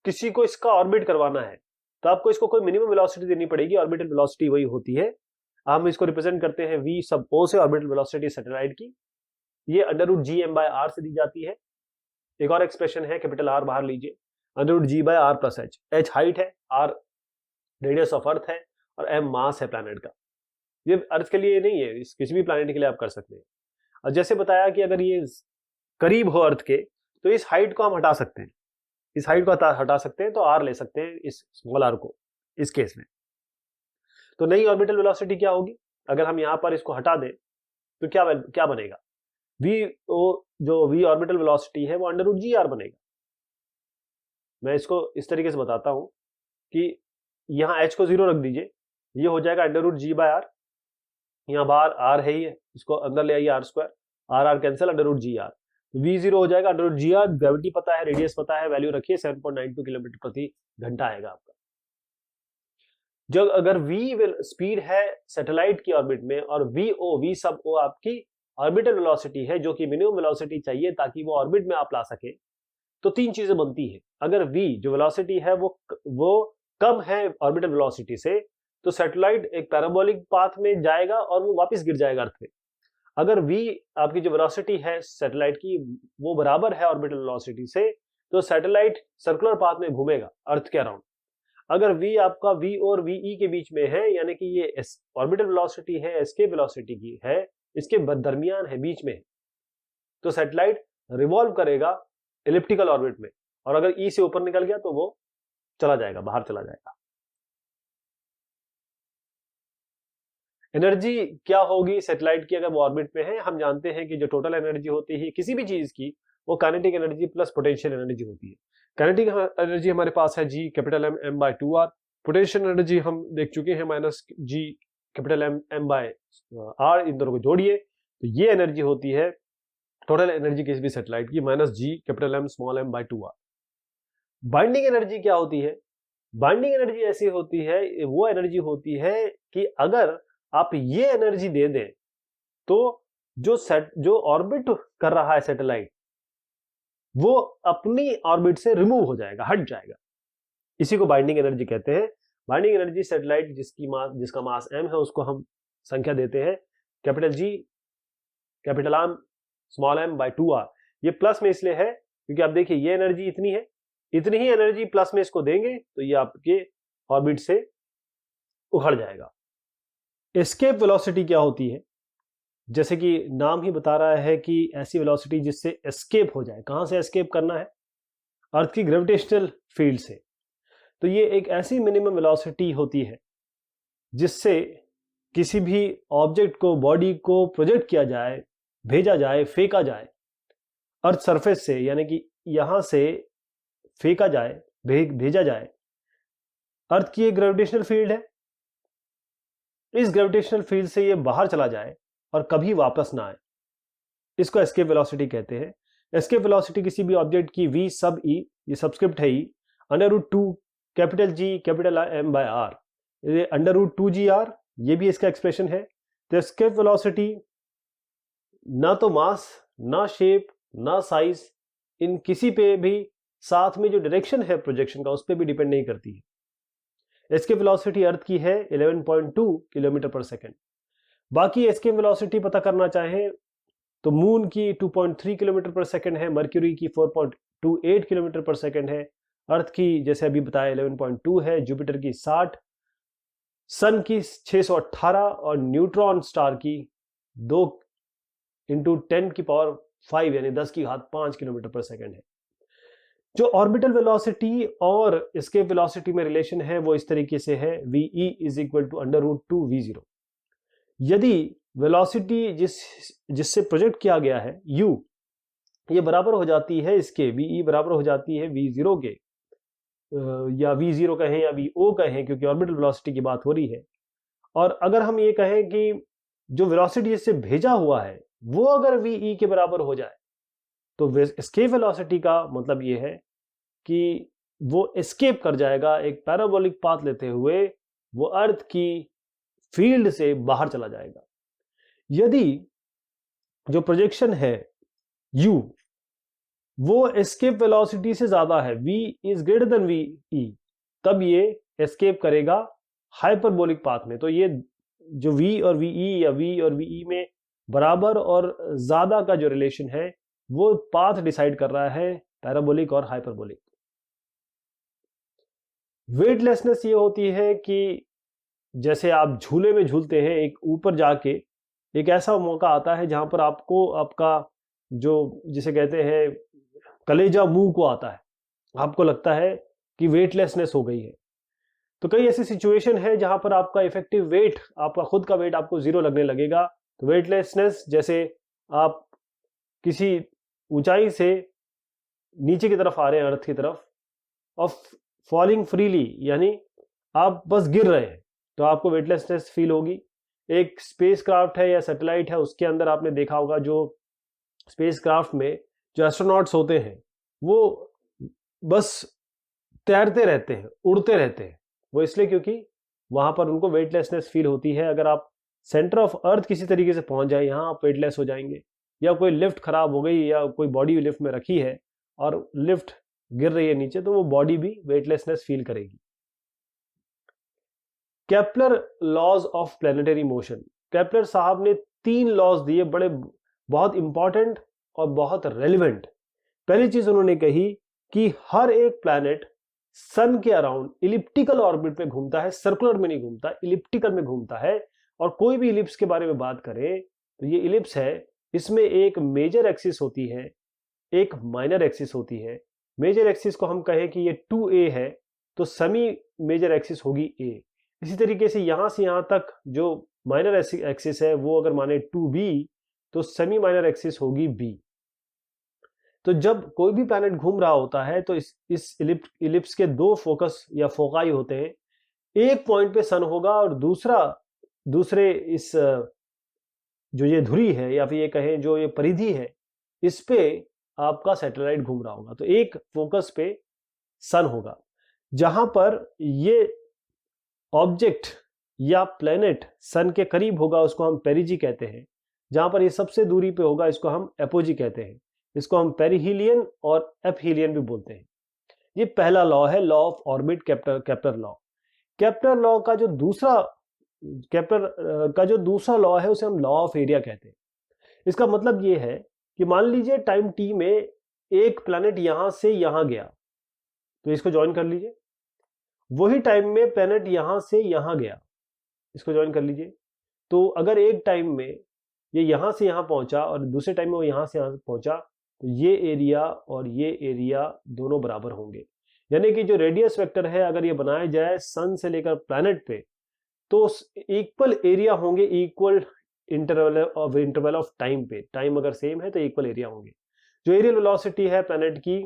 S1: किसी को इसका ऑर्बिट करवाना है तो आपको इसको कोई मिनिमम वेलोसिटी देनी पड़ेगी। ऑर्बिटल वेलोसिटी वही होती है, हम इसको रिप्रेजेंट करते हैं V sub O से, ऑर्बिटल वेलोसिटी सैटेलाइट की। ये √G/m/r से दी जाती है। एक और एक्सप्रेशन है, कैपिटल R बाहर लीजिए, √G/r+h। h हाइट है, R रेडियस ऑफ अर्थ है, और m मास है प्लैनेट का। ये अर्थ के लिए नहीं है, किसी भी प्लैनेट के लिए आप कर सकते हैं। और जैसे बताया कि अगर ये करीब हो अर्थ के तो इस हाइट को हम हटा सकते हैं, इस हाइट को हटा सकते हैं, तो R ले सकते हैं इस स्मॉल r को इस केस में। तो नई ऑर्बिटल वेलोसिटी क्या होगी, अगर हम यहां पर इसको हटा दें तो क्या बनेगा, जो V ऑर्बिटल वेलोसिटी है वो √Gr बनेगा। मैं इसको इस तरीके से बताता हूं कि यहां h को 0 रख दीजिए, ये हो जाएगा √G/r, यहां बाहर r है ही है, इसको अंदर ले आइए r², r cancel, √Gr, V0 हो जाएगा √Gr। ग्रेविटी पता है, रेडियस पता है, वैल्यू रखिए 7.92 किलोमीटर प्रति घंटा आएगा आपका। जब अगर V स्पीड है सैटेलाइट की ऑर्बिट में और V sub O आपकी ऑर्बिटल वेलोसिटी है, जो कि मिनिमम वेलोसिटी चाहिए ताकि वो ऑर्बिट में आप ला सके, तो तीन चीजें बनती है। अगर V जो वेलोसिटी है वो कम है ऑर्बिटल वेलोसिटी से, तो सैटेलाइट एक पैराबोलिक पाथ में जाएगा और वो वापस गिर जाएगा अर्थ पे। अगर V आपकी जो वेलोसिटी है सैटेलाइट की वो बराबर है ऑर्बिटल वेलोसिटी से, तो सैटेलाइट सर्कुलर पाथ में घूमेगा अर्थ के अराउंड। अगर V आपका V और VE के बीच में है, यानी कि ये ऑर्बिटल वेलोसिटी है एस्केप वेलोसिटी की है, इसके दरमियान है, बीच में है, तो सैटेलाइट रिवॉल्व करेगा एलिप्टिकल ऑर्बिट में, और अगर E से ऊपर निकल गया तो वो चला जाएगा, बाहर चला जाएगा। एनर्जी क्या होगी सैटेलाइट की अगर वो ऑर्बिट में है, हम जानते हैं कि जो टोटल एनर्जी होती है किसी भी चीज की, वो kinetic energy plus potential energy होती है। काइनेटिक एनर्जी हमारे पास है G capital M m/2r, potential energy हम देख चुके हैं -G कैपिटल M m/r, इन दोनों को जोड़िए तो ये एनर्जी होती है टोटल एनर्जी किसी भी सैटेलाइट की -G capital M small m/2r। Binding energy क्या होती है, बाइंडिंग एनर्जी ऐसी होती है, वो एनर्जी होती है कि अगर आप ये एनर्जी दे दें तो जो ऑर्बिट कर रहा है सैटेलाइट वो अपनी ऑर्बिट से रिमूव हो जाएगा, हट जाएगा। इसी को बाइंडिंग एनर्जी कहते हैं। बाइंडिंग एनर्जी सैटेलाइट जिसका मास m है उसको हम संख्या देते हैं capital G capital M small m/2r। ये प्लस में इसलिए है क्योंकि आप देखिए ये एनर्जी इतनी है, इतनी ही एनर्जी प्लस में इसको देंगे तो ये आपके ऑर्बिट से उखड़ जाएगा। एस्केप वेलोसिटी क्या होती है, जैसे कि नाम ही बता रहा है कि ऐसी वेलोसिटी जिससे एस्केप हो जाए। कहां से एस्केप करना है, अर्थ की ग्रेविटेशनल फील्ड से। तो ये एक ऐसी मिनिमम वेलोसिटी होती है जिससे किसी भी ऑब्जेक्ट को, बॉडी को प्रोजेक्ट किया जाए, भेजा जाए, फेंका जाए अर्थ सरफेस से, यानी कि यहां से फेंका जाए, भेजा जाए। अर्थ की एक ग्रेविटेशनल फील्ड है, इस ग्रेविटेशनल फील्ड से ये बाहर चला जाए और कभी वापस ना आए, इसको एस्केप वेलोसिटी कहते हैं। एस्केप वेलोसिटी किसी भी ऑब्जेक्ट की V sub E, ये सबस्क्रिप्ट है E, √2 capital G capital M by R, ये √2GR, ये भी इसका एक्सप्रेशन है। तो एस्केप वेलोसिटी ना तो मास, ना शेप, ना साइज, इन किसी पे भी, साथ में जो डायरेक्शन है प्रोजेक्शन का उस पर भी डिपेंड नहीं करती है। एस्केप वेलोसिटी अर्थ की है 11.2 किलोमीटर पर सेकेंड। बाकी एस्केप वेलोसिटी पता करना चाहें तो मून की 2.3 किलोमीटर पर सेकेंड है, मर्क्यूरी की 4.28 किलोमीटर पर सेकेंड है, अर्थ की जैसे अभी बताया 11.2 है, जुपिटर की 60, सन की 618 और न्यूट्रॉन स्टार की 2 इंटू 10 की पावर 5 यानी 10 की घात 5 किलोमीटर पर सेकेंड है। जो ऑर्बिटल वेलोसिटी और एस्केप वेलोसिटी में रिलेशन है वो इस तरीके से है, VE is equal to √2V0। यदि वेलोसिटी जिससे प्रोजेक्ट किया गया है U, ये बराबर हो जाती है इसके, VE बराबर हो जाती है V0 के, या V0 कहें या VO कहें क्योंकि ऑर्बिटल वेलोसिटी की बात हो रही है। और अगर हम ये कहें कि जो वेलोसिटी जिससे भेजा हुआ है वो अगर VE के बराबर हो जाए तो एस्केप वेलोसिटी का मतलब ये है कि वो एस्केप कर जाएगा, एक पैराबोलिक पाथ लेते हुए वो अर्थ की फील्ड से बाहर चला जाएगा। यदि जो प्रोजेक्शन है U वो एस्केप वेलोसिटी से ज्यादा है, V is greater than VE, तब ये एस्केप करेगा हाइपरबोलिक पाथ में। तो ये जो V और VE या V और VE में बराबर और ज्यादा का जो रिलेशन है वो पाथ डिसाइड कर रहा है, पैराबोलिक और हाइपरबोलिक। वेटलेसनेस ये होती है कि जैसे आप झूले में झूलते हैं, एक ऊपर जाके एक ऐसा मौका आता है जहां पर आपको आपका जो जिसे कहते हैं कलेजा मुंह को आता है, आपको लगता है कि वेटलेसनेस हो गई है। तो कई ऐसी सिचुएशन है जहां पर आपका इफेक्टिव वेट, आपका खुद का वेट आपको 0 लगने लगेगा। तो वेटलेसनेस जैसे आप किसी ऊंचाई से नीचे की तरफ आ रहे हैं अर्थ की तरफ और फॉलिंग फ्रीली, यानी आप बस गिर रहे हैं तो आपको वेटलेसनेस फील होगी। एक स्पेस क्राफ्ट है या सैटेलाइट है, उसके अंदर आपने देखा होगा जो स्पेस क्राफ्ट में जो एस्ट्रोनॉट्स होते हैं वो बस तैरते रहते हैं, उड़ते रहते हैं। वो इसलिए क्योंकि वहां पर उनको वेटलेसनेस फील होती है। अगर आप सेंटर ऑफ अर्थ किसी तरीके से पहुंच जाए यहां आप वेटलेस हो जाएंगे, या कोई लिफ्ट खराब हो गई या कोई बॉडी लिफ्ट में रखी है और लिफ्ट गिर रही है नीचे तो वो बॉडी भी वेटलेसनेस फील करेगी। Kepler laws of planetary motion, Kepler साहब ने 3 लॉज दिए, बड़े बहुत इंपॉर्टेंट और बहुत रेलिवेंट। पहली चीज उन्होंने कही कि हर एक प्लैनेट सन के अराउंड इलिप्टिकल ऑर्बिट पे घूमता है, सर्कुलर में नहीं घूमता, इलिप्टिकल में घूमता है। और कोई भी इलिप्स के बारे में बात करें तो ये इलिप्स है, इसमें एक मेजर एक्सिस होती है, एक माइनर एक्सिस होती है। मेजर एक्सिस को हम कहें कि ये 2a है तो सेमी मेजर एक्सिस होगी a। इसी तरीके से यहां से यहां तक जो माइनर एक्सिस है वो अगर माने 2b तो सेमी माइनर एक्सिस होगी b। तो जब कोई भी प्लैनेट घूम रहा होता है तो इस इलिप्स के 2 फोकस या फोकाई होते हैं। एक पॉइंट पे सन होगा और दूसरे इस जो ये धुरी है या फिर ये कहें जो ये परिधि है इस पे आपका सैटेलाइट घूम रहा होगा। तो एक फोकस पे सन होगा। जहां पर ये ऑब्जेक्ट या प्लेनेट सन के करीब होगा उसको हम पेरिजी कहते हैं। जहां पर ये सबसे दूरी पे होगा इसको हम एपोजी कहते हैं। इसको हम पेरिहीलियन और एपहीलियन भी बोलते हैं। ये पहला लॉ है, law of orbit, Kepler law. Kepler law का जो दूसरा लॉ है उसे हम लॉ ऑफ एरिया कहते हैं। इसका मतलब ये है कि मान लीजिए टाइम टी में एक प्लैनेट यहां से यहां गया तो इसको ज्वाइन कर लीजिए, वही टाइम में प्लैनेट यहां से यहां गया, इसको ज्वाइन कर लीजिए। तो अगर एक टाइम में ये यहां से यहां पहुंचा और दूसरे टाइम में वो यहां से यहां पहुंचा तो ये एरिया और ये एरिया दोनों बराबर होंगे। यानी कि जो रेडियस वेक्टर है अगर ये बनाया जाए सन से लेकर प्लैनेट पे तो इक्वल एरिया होंगे, इक्वल इंटरवल ऑफ टाइम पे। टाइम अगर सेम है तो इक्वल एरिया होंगे। जो एरियल वेलोसिटी है प्लैनेट की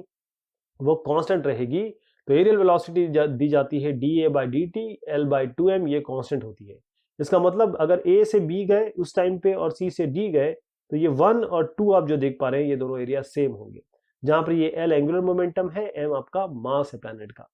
S1: वो कांस्टेंट रहेगी। तो एरियल वेलोसिटी दी जाती है dA/dt L/2m, ये कांस्टेंट होती है। इसका मतलब अगर A से B गए उस टाइम पे और C से D गए तो ये 1 और 2 आप जो देख पा रहे हैं ये दोनों एरिया सेम होंगे। जहां पर ये L एंगुलर मोमेंटम है, M आपका मास है प्लैनेट का।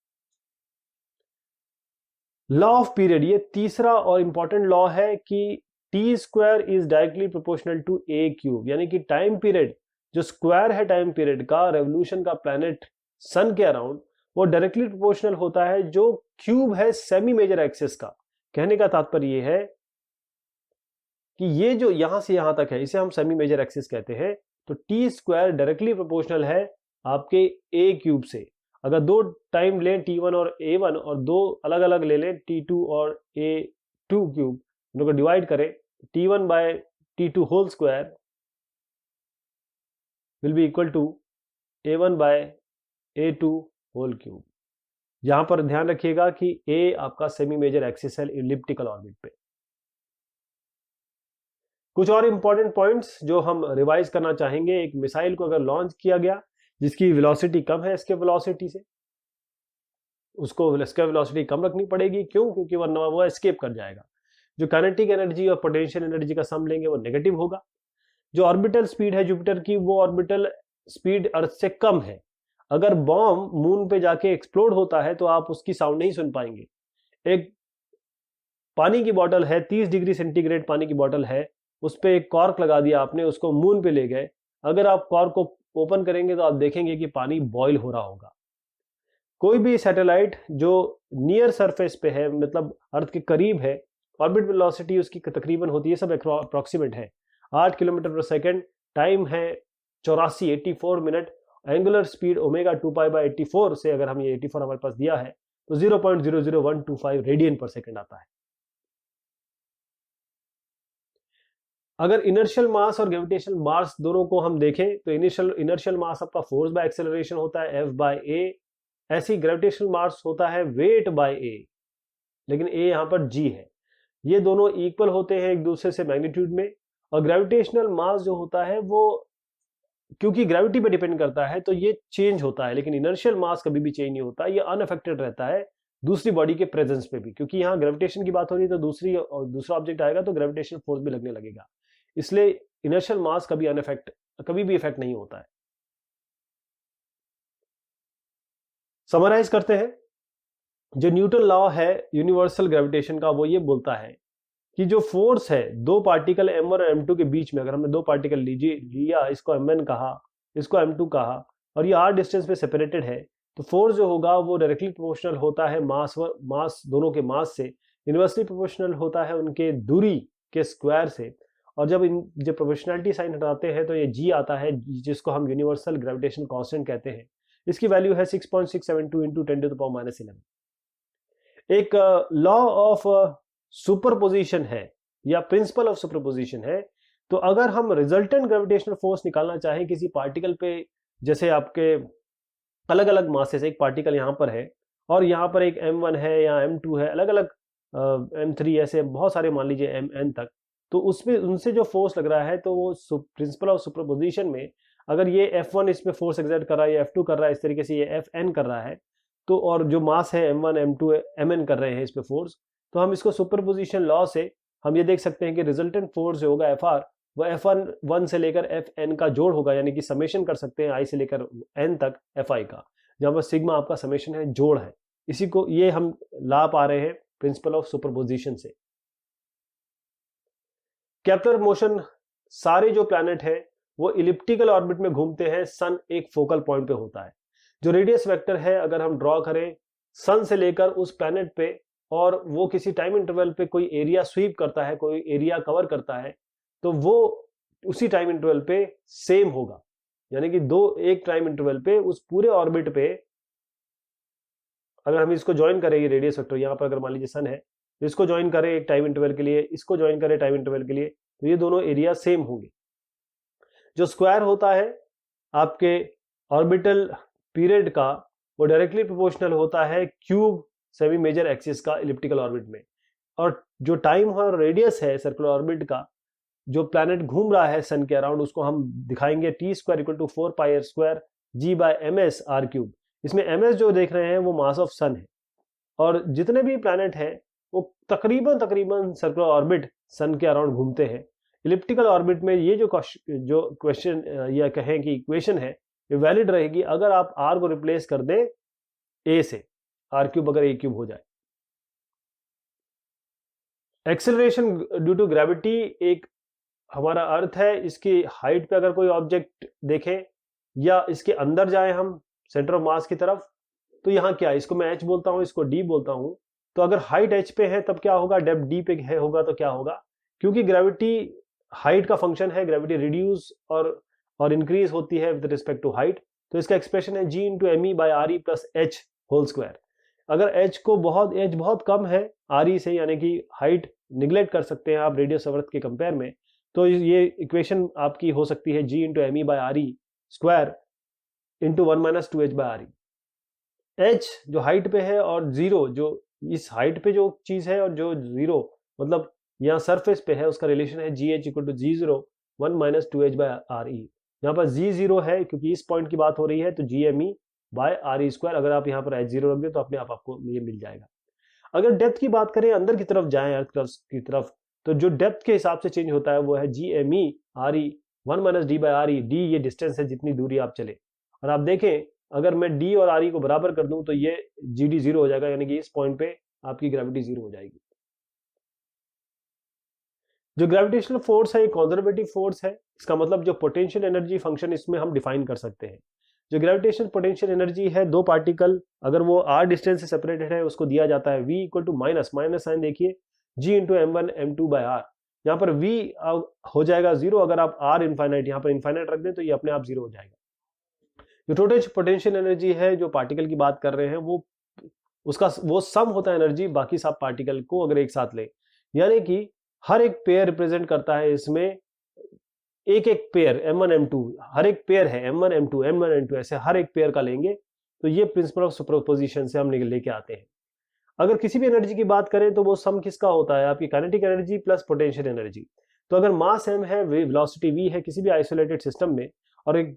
S1: लॉ ऑफ पीरियड, ये तीसरा और इंपॉर्टेंट लॉ है कि T square is directly proportional to A cube, यानी कि टाइम पीरियड जो स्क्वायर है टाइम पीरियड का रेवोल्यूशन का प्लैनेट सन के अराउंड, वो डायरेक्टली प्रोपोर्शनल होता है जो क्यूब है सेमी मेजर एक्सिस का। कहने का तात्पर्य ये है कि ये जो यहां से यहां तक है इसे हम सेमी मेजर एक्सिस कहते हैं, तो टी स्क्वायर डायरेक्टली प्रोपोर्शनल है आपके ए क्यूब से। अगर दो टाइम लें T1 और A1 और दो अलग अलग ले लें T2 और A2 क्यूब, दोनों को डिवाइड करें, T1 by T2 whole square will be equal to A1 by A2 whole cube. यहां पर ध्यान रखिएगा कि A आपका सेमी मेजर एक्सिस है इलिप्टिकल ऑर्बिट पे। कुछ और इंपॉर्टेंट पॉइंट्स जो हम रिवाइज करना चाहेंगे, एक मिसाइल को अगर लॉन्च किया गया जिसकी वेलोसिटी कम है इसके वेलोसिटी से, उसको इसका वेलोसिटी कम रखनी पड़ेगी। क्यों? क्योंकि वरना वो एस्केप कर जाएगा। जो काइनेटिक एनर्जी और पोटेंशियल एनर्जी का सम लेंगे वो नेगेटिव होगा। जो ऑर्बिटल स्पीड है जुपिटर की, वो ऑर्बिटल स्पीड अर्थ से कम है। अगर बॉम्ब मून पे जाके एक्सप्लोड होता है तो आप उसकी साउंड नहीं सुन पाएंगे। एक पानी की बॉटल है, 30 डिग्री सेंटीग्रेड पानी की बॉटल है, उस पर एक कॉर्क लगा दिया आपने, उसको मून पे ले गए, अगर आप कॉर्क को ओपन करेंगे तो आप देखेंगे कि पानी बॉईल हो रहा होगा। कोई भी सैटेलाइट जो नियर सरफेस पे है, मतलब अर्थ के करीब है, ऑर्बिट वेलोसिटी उसकी तकरीबन होती है, सब अप्रोक्सीमेट है, 8 किलोमीटर पर सेकेंड, टाइम है 84 minute, angular speed omega 2 pi by 84 से अगर हम ये 84 हमारे पास दिया है तो 0.00125 रेडियन पर सेकेंड आता है। अगर इनर्शियल मास और ग्रेविटेशनल मास दोनों को हम देखें तो इनर्शियल मास आपका फोर्स बाय एक्सेलरेशन होता है F बाय A, ऐसी ग्रेविटेशनल मास होता है वेट बाय A, लेकिन A यहां पर G है। ये दोनों इक्वल होते हैं एक दूसरे से मैग्नीट्यूड में। और ग्रेविटेशनल मास जो होता है वो क्योंकि ग्रेविटी पे डिपेंड करता है तो ये चेंज होता है, लेकिन इनर्शियल मास कभी भी चेंज नहीं होता, ये अनअफेक्टेड रहता है दूसरी बॉडी के प्रेजेंस पे भी। क्योंकि यहाँ ग्रेविटेशन की बात हो रही है तो दूसरा ऑब्जेक्ट आएगा तो ग्रेविटेशनल फोर्स भी लगने लगेगा, इसलिए इनर्शियल मास कभी भी इफेक्ट नहीं होता है। समराइज करते हैं, जो न्यूटन लॉ है यूनिवर्सल ग्रेविटेशन का, वो ये बोलता है कि जो फोर्स है दो पार्टिकल M1 और M2 के बीच में, अगर हमने दो पार्टिकल लिया, इसको M1 कहा, इसको M2 कहा, और ये r डिस्टेंस पे सेपरेटेड है, तो फोर्स जो होगा वो डायरेक्टली प्रोपोर्शनल होता है मास दोनों के मास से, इनवर्सली प्रोपोर्शनल होता है उनके दूरी के स्क्वायर से। और जब प्रोपोर्शनलिटी साइन हटाते हैं तो ये G आता है, जिसको हम यूनिवर्सल ग्रेविटेशन कांस्टेंट कहते हैं। इसकी वैल्यू है 6.672 इंटू 10⁻⁻11। एक लॉ ऑफ सुपरपोजिशन है या प्रिंसिपल ऑफ सुपरपोजिशन है। तो अगर हम रिजल्टेंट ग्रेविटेशनल फोर्स निकालना चाहें किसी पार्टिकल पे, जैसे आपके अलग अलग मासेस, एक पार्टिकल यहाँ पर है और यहाँ पर एक M1 है या M2 है, अलग अलग M3, ऐसे बहुत सारे मान लीजिए Mn तक, तो उसमें उनसे जो फोर्स लग रहा है तो वो प्रिंसिपल ऑफ सुपरपोजिशन में अगर ये F1 इस पे फोर्स एक्सर्ट कर रहा है या F2 कर रहा है, इस तरीके से ये Fn कर रहा है, तो और जो मास है M1 M2 Mn कर रहे हैं इस पे फोर्स, तो हम इसको सुपरपोजिशन लॉ से हम ये देख सकते हैं कि रिजल्टेंट फोर्स जो होगा Fr वो F1 से लेकर Fn का जोड़ होगा, यानी कि समेशन कर सकते हैं I से लेकर N तक Fi का, जहां पर सिग्मा आपका समेशन है, जोड़ है। इसी को ये हम ला पा रहे हैं प्रिंसिपल ऑफ सुपरपोजिशन से। केपलर मोशन, सारे जो प्लैनेट है वो इलिप्टिकल ऑर्बिट में घूमते हैं, सन एक फोकल पॉइंट पे होता है। जो रेडियस वेक्टर है अगर हम ड्रॉ करें सन से लेकर उस प्लैनेट पे, और वो किसी टाइम इंटरवल पे कोई एरिया स्वीप करता है, कोई एरिया कवर करता है, तो वो उसी टाइम इंटरवल पे सेम होगा, यानी कि एक टाइम इंटरवल पे उस पूरे ऑर्बिट पे अगर हम इसको ज्वाइन करें, ये रेडियस वेक्टर यहाँ पर अगर मान लीजिए सन है, इसको ज्वाइन करें एक टाइम इंटरवल के लिए, इसको ज्वाइन करें टाइम इंटरवल के लिए, तो ये दोनों एरिया सेम होंगे। जो स्क्वायर होता है आपके ऑर्बिटल पीरियड का, वो डायरेक्टली प्रोपोर्शनल होता है क्यूब सेमी मेजर एक्सिस का इलिप्टिकल ऑर्बिट में। और जो टाइम और रेडियस है सर्कुलर ऑर्बिट का, जो प्लैनेट घूम रहा है सन के अराउंड, उसको हम दिखाएंगे T² = 4πr² G/ms r³। इसमें ms जो देख रहे हैं वो मास ऑफ सन है, और जितने भी प्लैनेट हैं वो तकरीबन सर्कुलर ऑर्बिट सन के अराउंड घूमते हैं। इलिप्टिकल ऑर्बिट में ये जो क्वेश्चन या कहें कि इक्वेशन है, ये वैलिड रहेगी अगर आप r को रिप्लेस कर दें a से, r³ अगर a³ हो जाए। एक्सेलरेशन ड्यू टू ग्रेविटी एक हमारा अर्थ है, इसकी हाइट पे अगर कोई ऑब्जेक्ट देखें या इसके अंदर जाए हम सेंटर ऑफ मास की तरफ, तो यहाँ क्या है, इसको मैं h बोलता हूँ, इसको d बोलता हूँ। तो अगर हाइट h पे है तब क्या होगा, डेप्थ d पे है होगा तो क्या होगा, क्योंकि ग्रेविटी हाइट का फंक्शन है, ग्रेविटी रिड्यूस और इंक्रीज होती है विद रिस्पेक्ट टू हाइट। तो इसका एक्सप्रेशन है g into M E by R E plus H whole square. अगर h बहुत कम है आर ई से, यानी कि हाइट निग्लेक्ट कर सकते हैं आप रेडियस ऑफ अर्थ के कंपेयर में, तो ये इक्वेशन आपकी हो सकती है g into M E by R E square into 1 minus 2h by R E. h जो हाइट पे है और जीरो जो इस हाइट पे जो चीज है और जो जीरो मतलब यहाँ सरफेस पे है, उसका रिलेशन है G H equal to G zero 1 minus 2h by R E. यहाँ पर जी जीरो है क्योंकि इस पॉइंट की बात हो रही है, तो G M E by R E square. अगर आप यहाँ पर h जीरो रख दे तो अपने आप आपको ये मिल जाएगा। अगर डेप्थ की बात करें, अंदर की तरफ जाएं अर्थ की तरफ, तो जो डेप्थ के हिसाब से चेंज होता है वो है G M E R E 1 minus D by R E. D ये डिस्टेंस है जितनी दूरी आप चले, और आप देखें अगर मैं d और आर ई को बराबर कर दूं तो ये जी डी जीरो हो जाएगा, यानी कि इस पॉइंट पे आपकी ग्रेविटी जीरो हो जाएगी। जो ग्रेविटेशनल फोर्स है ये कंजर्वेटिव फोर्स है। इसका मतलब जो पोटेंशियल एनर्जी फंक्शन इसमें हम डिफाइन कर सकते हैं। जो ग्रेविटेशनल पोटेंशियल एनर्जी है, दो पार्टिकल अगर वो r डिस्टेंस से सेपरेटेड है, उसको दिया जाता है v equal to minus sign देखिए g into M one M two by R. यहाँ पर v हो जाएगा जीरो, अगर आप r इनफाइनाइट यहाँ पर इनफाइनाइट रख दें तो ये अपने आप जीरो हो जाएगा। जो टोटल पोटेंशियल एनर्जी है जो पार्टिकल की बात कर रहे हैं, वो सम होता है एनर्जी बाकी सब पार्टिकल को अगर एक साथ ले, यानी कि हर एक पेयर रिप्रेजेंट करता है इसमें एक एक पेयर m1 m2, हर एक पेयर है m1 m2 m1 m2, ऐसे हर एक पेयर का लेंगे तो ये प्रिंसिपल ऑफ सुपरपोजिशन से हम लेके आते हैं। अगर किसी भी एनर्जी की बात करें तो वो सम किसका होता है, आपकी kinetic energy plus potential energy. तो अगर मास m है, वेलोसिटी v है किसी भी आइसोलेटेड सिस्टम में, और एक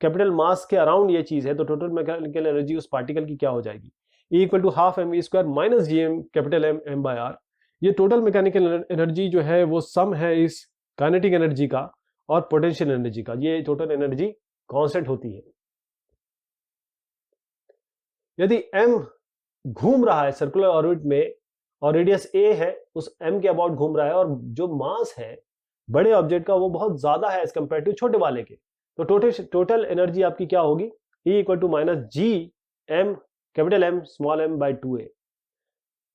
S1: कैपिटल मास के अराउंड ये चीज है, तो टोटल मैकेनिकल एनर्जी उस पार्टिकल की क्या हो जाएगी, E equal to half M V square minus G M capital M M by R. ये टोटल मैकेनिकल एनर्जी जो है वो सम है इस काइनेटिक एनर्जी का और पोटेंशियल एनर्जी का। ये टोटल एनर्जी कांस्टेंट होती है। यदि m घूम रहा है सर्कुलर ऑर्बिट में और रेडियस a है, उस m के अबाउट घूम रहा है, और जो मास है बड़े ऑब्जेक्ट का वो बहुत ज्यादा है एज कंपेयर टू छोटे वाले के, तो टोटल एनर्जी आपकी क्या होगी, E equal to minus G M capital M small m by 2a।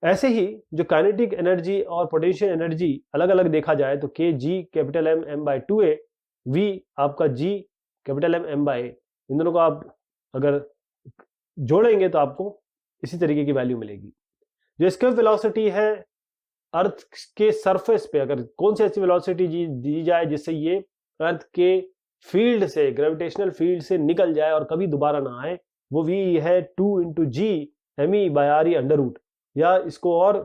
S1: ऐसे ही जो काइनेटिक एनर्जी और पोटेंशियल एनर्जी अलग अलग देखा जाए तो k g capital M m by 2a, v आपका g capital M m by a, इन दोनों को आप अगर जोड़ेंगे तो आपको इसी तरीके की वैल्यू मिलेगी। जो एस्केप वेलोसिटी है अर्थ के सरफेस पे, अगर कौन सी ऐसी वेलोसिटी दी जाए जिससे ये अर्थ के फील्ड से, ग्रेविटेशनल फील्ड से निकल जाए और कभी दोबारा ना आए, वो v है 2 into G M E by R E under root, या इसको और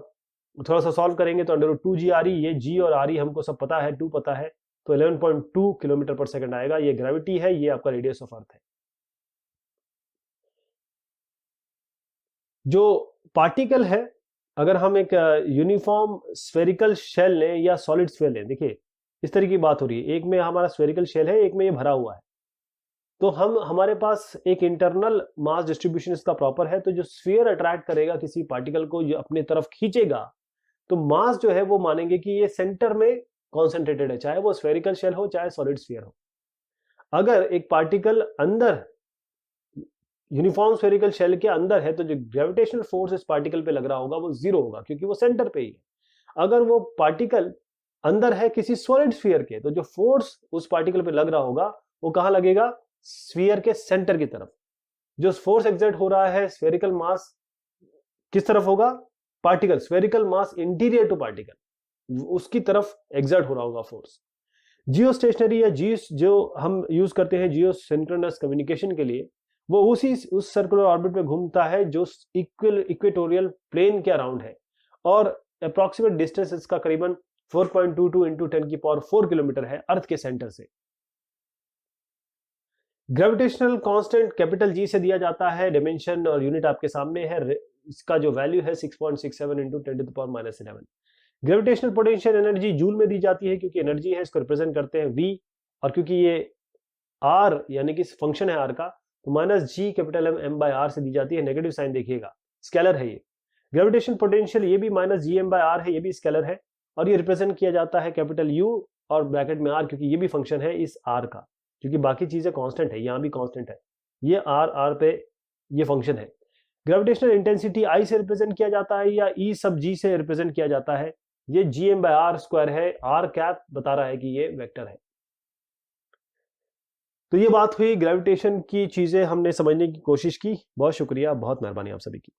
S1: थोड़ा सा सॉल्व करेंगे तो under root 2 G R E, ये g और आर ई हमको सब पता है, 2 पता है, तो 11.2 किलोमीटर पर सेकंड आएगा। ये ग्रेविटी है, ये आपका रेडियस ऑफ अर्थ है। जो पार्टिकल है, अगर हम एक यूनिफॉर्म स्फेरिकल शेल लें या सॉलिड स्फीयर लें, देखिए इस तरह की बात हो रही है, एक में हमारा स्फेरिकल शेल है, एक में ये भरा हुआ है, तो हमारे पास एक इंटरनल मास डिस्ट्रीब्यूशन इसका प्रॉपर है, तो जो स्फीयर अट्रैक्ट करेगा किसी पार्टिकल को, जो अपने तरफ खींचेगा, तो मास जो है वो मानेंगे कि ये सेंटर में कॉन्सेंट्रेटेड है, चाहे वो स्फेरिकल शेल हो चाहे सॉलिड स्फीयर हो। अगर एक पार्टिकल अंदर यूनिफॉर्म स्फेरिकल शेल के अंदर है तो जो ग्रेविटेशनल फोर्स इस पार्टिकल पे लग रहा होगा वो जीरो होगा, क्योंकि वो सेंटर पे ही है। अगर वो पार्टिकल अंदर है किसी सॉलिड स्फीयर के, तो जो फोर्स उस पार्टिकल पे लग रहा होगा वो कहां लगेगा, स्फीयर के सेंटर की तरफ। जो फोर्स एक्सर्ट हो रहा है स्फेरिकल मास किस तरफ होगा, particle, spherical mass interior to particle, उसकी तरफ एक्सर्ट हो रहा होगा फोर्स। जियो स्टेशनरी या जो हम यूज करते हैं जियो सिंक्रोनस कम्युनिकेशन के लिए, वो उस सर्कुलर ऑर्बिट में घूमता है जो इक्वेटोरियल प्लेन के अराउंड है, और अप्रॉक्सीमेट डिस्टेंस इसका करीबन 4.22 इंटू 10 की पावर 4 किलोमीटर है अर्थ के सेंटर से। ग्रेविटेशनल कांस्टेंट कैपिटल जी से दिया जाता है, डायमेंशन और यूनिट आपके सामने है, इसका जो वैल्यू है 6.67 into 10 to the power minus 11। Gravitational potential energy joule में दी जाती है, क्योंकि एनर्जी है, इसको रिप्रेजेंट करते हैं v, और क्योंकि ये r यानी कि फंक्शन है r का, तो minus G capital M m by R से दी जाती है। नेगेटिव साइन देखिएगा, स्केलर है ये। ग्रेविटेशन पोटेंशियल ये भी minus G M by R है, ये भी स्केलर है, और ये रिप्रेजेंट किया जाता है कैपिटल यू और ब्रैकेट में आर, क्योंकि ये भी फंक्शन है इस आर का, क्योंकि बाकी चीजें कांस्टेंट है, यहाँ भी कांस्टेंट है, ये आर पे ये फंक्शन है। ग्रेविटेशनल इंटेंसिटी आई से रिप्रेजेंट किया जाता है या ई सब जी से रिप्रेजेंट किया जाता है, ये gm/r² है, आर कैप बता रहा है कि ये वेक्टर है। तो ये बात हुई ग्रेविटेशन की चीजें हमने समझने की कोशिश की। बहुत शुक्रिया, बहुत मेहरबानी आप सभी की।